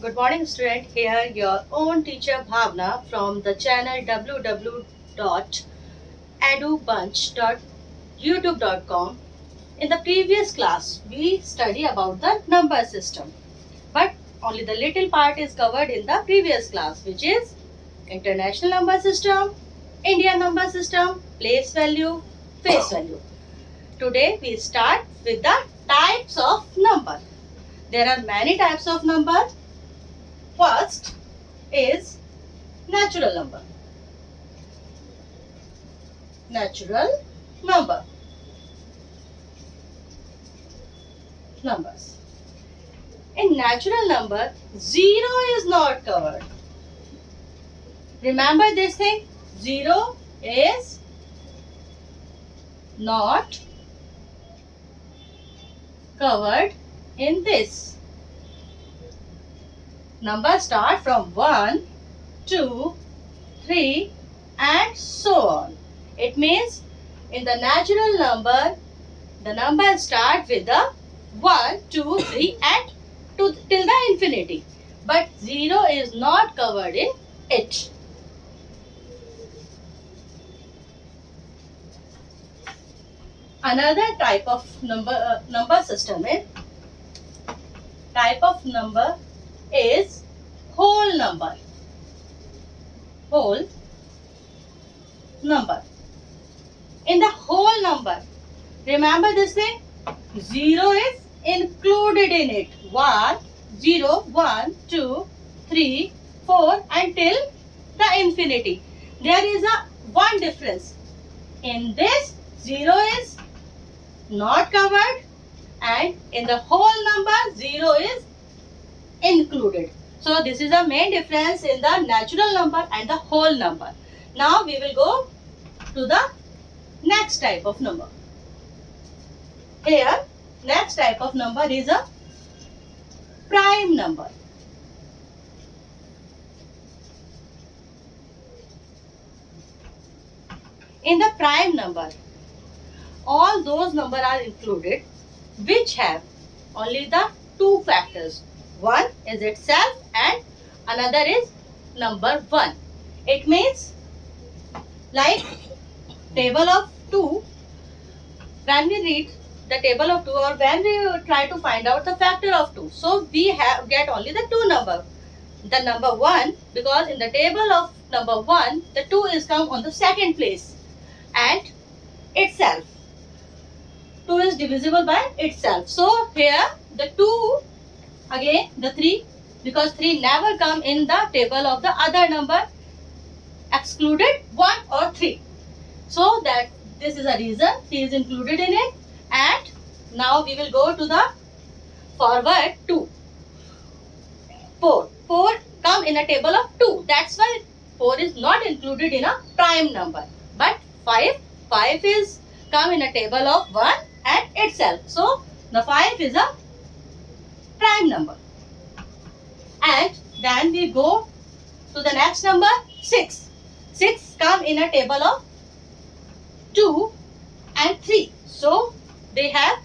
Good morning, student. Here, your own teacher Bhavna from the channel www.edubunch.youtube.com. In the previous class, we study about the number system, but only the little part is covered in the previous class, which is international number system, Indian number system, place value, face value. Today, we start with the types of number. There are many types of number. First is natural number. Natural number. Numbers. In natural number, 0 is not covered. Remember this thing? 0 is not covered in this. Numbers start from 1, 2, 3 and so on. It means in the natural number, the numbers start with the 1, 2, 3 and till the infinity. But 0 is not covered in it. Another type of number system is whole number. Whole number. In the whole number, remember this thing? 0 is included in it. 1, 0, 1, 2, 3, 4 until the infinity. There is one difference. In this, 0 is not covered and in the whole number, 0 is included. So this is the main difference in the natural number and the whole number. Now we will go to the next type of number. Here, next type of number is a prime number. In the prime number, all those numbers are included which have only the two factors. One is itself and another is number 1. It means like table of 2, when we read the table of 2 or when we try to find out the factor of 2. So we get only the 2 number. The number 1, because in the table of number 1, the 2 is come on the second place and itself. 2 is divisible by itself. So here the 2, again the 3, because 3 never come in the table of the other number excluded 1 or 3. So that this is a reason 3 is included in it. And now we will go to the forward 2. 4. 4 come in a table of 2. That's why 4 is not included in a prime number. But 5 is come in a table of 1 and itself. So the 5 is a prime number. And then we go to the next number 6. 6 come in a table of 2 and 3. So they have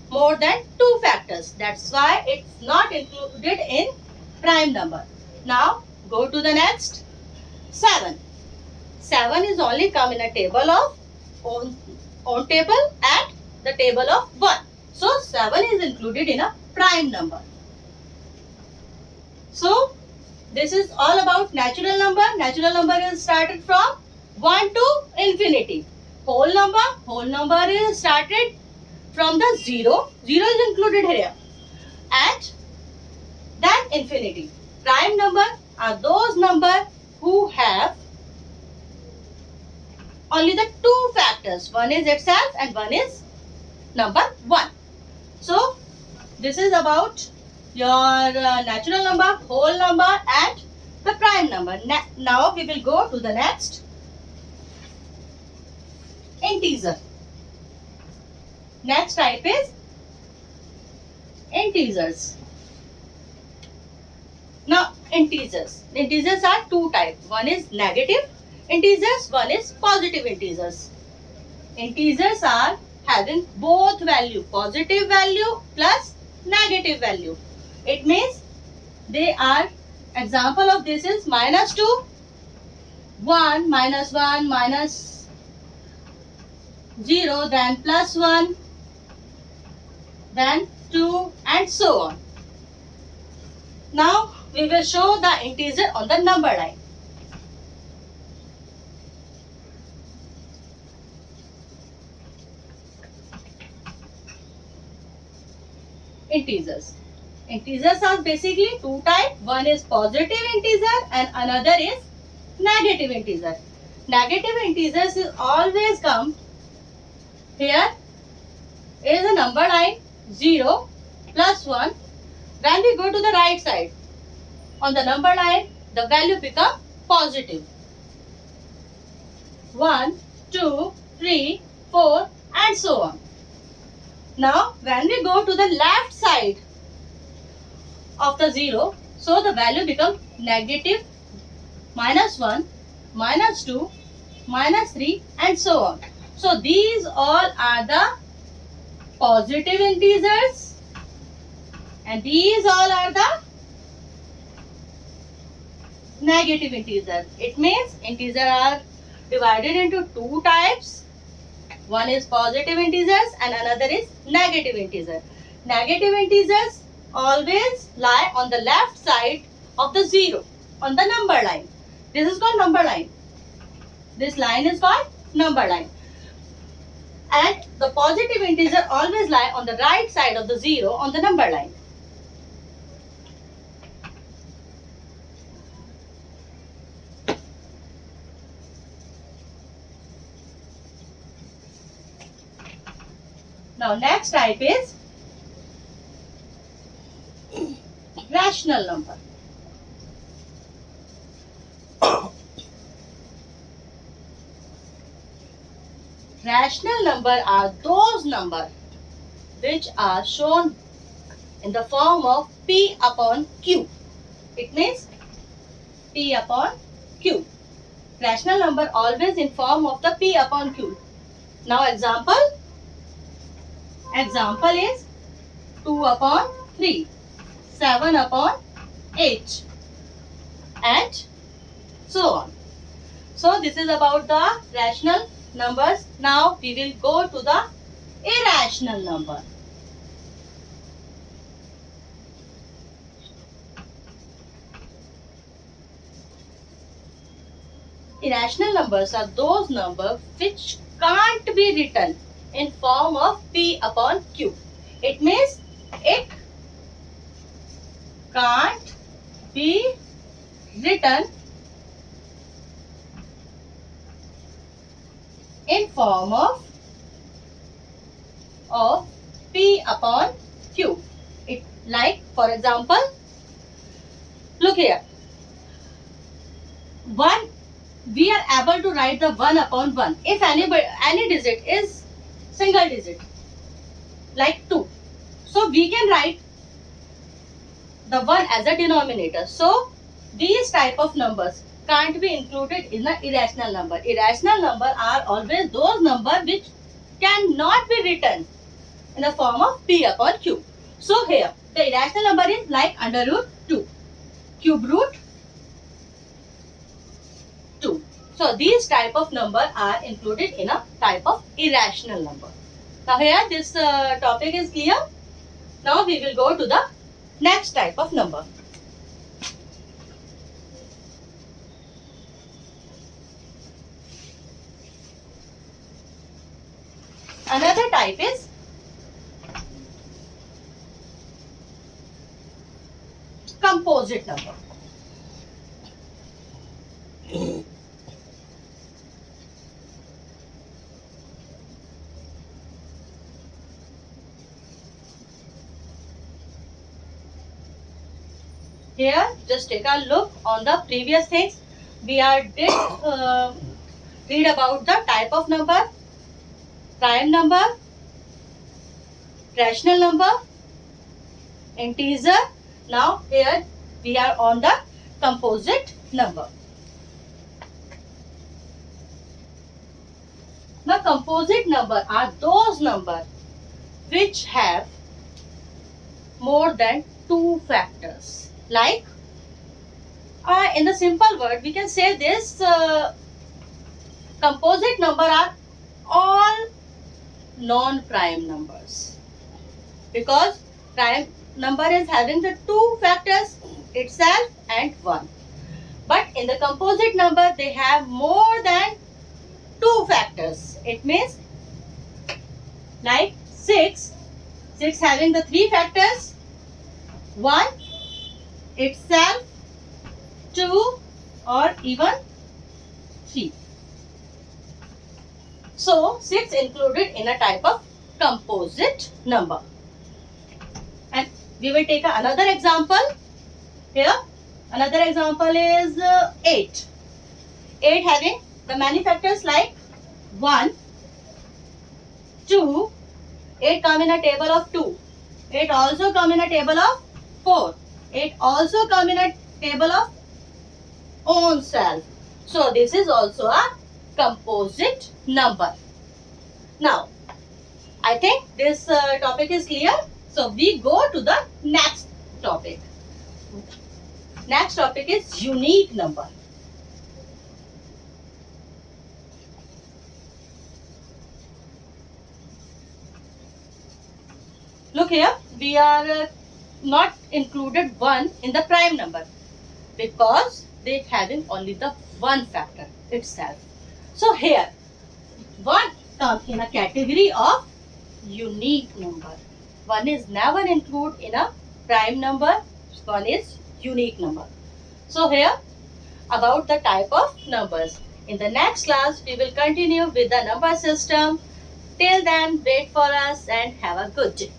more than 2 factors. That's why it's not included in prime number. Now go to the next 7. 7 is only come in a table of own table and the table of 1. So 7 is included in a prime number. So this is all about natural number. Natural number is started from 1 to infinity. Whole number is started from the 0. 0 is included here. And then infinity. Prime number are those numbers who have only the 2 factors. One is itself and one is number 1. So this is about your natural number, whole number and the prime number. Now we will go to the next integer. Next type is integers. Now integers. Integers are 2 types. One is negative integers, one is positive integers. Integers are having both value, positive value plus negative value. It means They are, example of this is minus 2, 1, minus 0, then plus 1, then 2, and so on. Now we will show the integer on the number line. Integers. Integers are basically two types. One is positive integer and another is negative integer. Negative integers is always come here is a number line 0 plus 1. When we go to the right side on the number line, the value become positive. 1, 2, 3, 4 and so on. Now when we go to the left side of the 0, so the value become negative, minus 1, minus 2, minus 3 and so on. So these all are the positive integers and these all are the negative integers. It means integers are divided into two types. One is positive integers and another is negative integers. Negative integers always lie on the left side of the 0 on the number line. This is called number line. This line is called number line. And the positive integer always lie on the right side of the 0 on the number line. Now next type is rational number. Rational number are those numbers which are shown in the form of P upon Q. It means P upon Q. Rational number always in form of the P upon Q. Now example is 2 upon 3, 7 upon 8 and so on. So this is about the rational numbers. Now we will go to the irrational number. Irrational numbers are those numbers which can't be written in form of P upon Q. It means it can't be written in form of P upon Q. It like, for example, look here. 1, we are able to write the 1 upon 1 if any digit is single digit, like 2. So we can write the 1 as a denominator. So these type of numbers can't be included in the irrational number. Irrational number are always those numbers which cannot be written in the form of P upon Q. So here the irrational number is like under root 2, cube root 2. So these type of number are included in a type of irrational number. Now here this topic is clear. Now we will go to the next type of number. Another type is composite number. Here, just take a look on the previous things. We did read about the type of number, prime number, rational number, integer. Now here we are on the composite number. Now composite number are those numbers which have more than two factors. Like, in the simple word, we can say this composite number are all non-prime numbers, because prime number is having the two factors itself and 1. But in the composite number, they have more than two factors. It means like 6 having the three factors, 1 itself, 2 or even 3. So 6 included in a type of composite number. And we will take another example here. Another example is 8. 8 having the many factors like 1, 2, 8 come in a table of 2. 8 also come in a table of 4. 8 also come in a table of own self. So this is also a composite number. Now, I think this topic is clear. So we go to the next topic. Next topic is unique number. Look here, we are not included 1 in the prime number because they having only the one factor itself. So here 1 comes in a category of unique number. 1 is never included in a prime number. 1 is unique number. So here about the type of numbers. In the next class we will continue with the number system. Till then, wait for us and have a good day.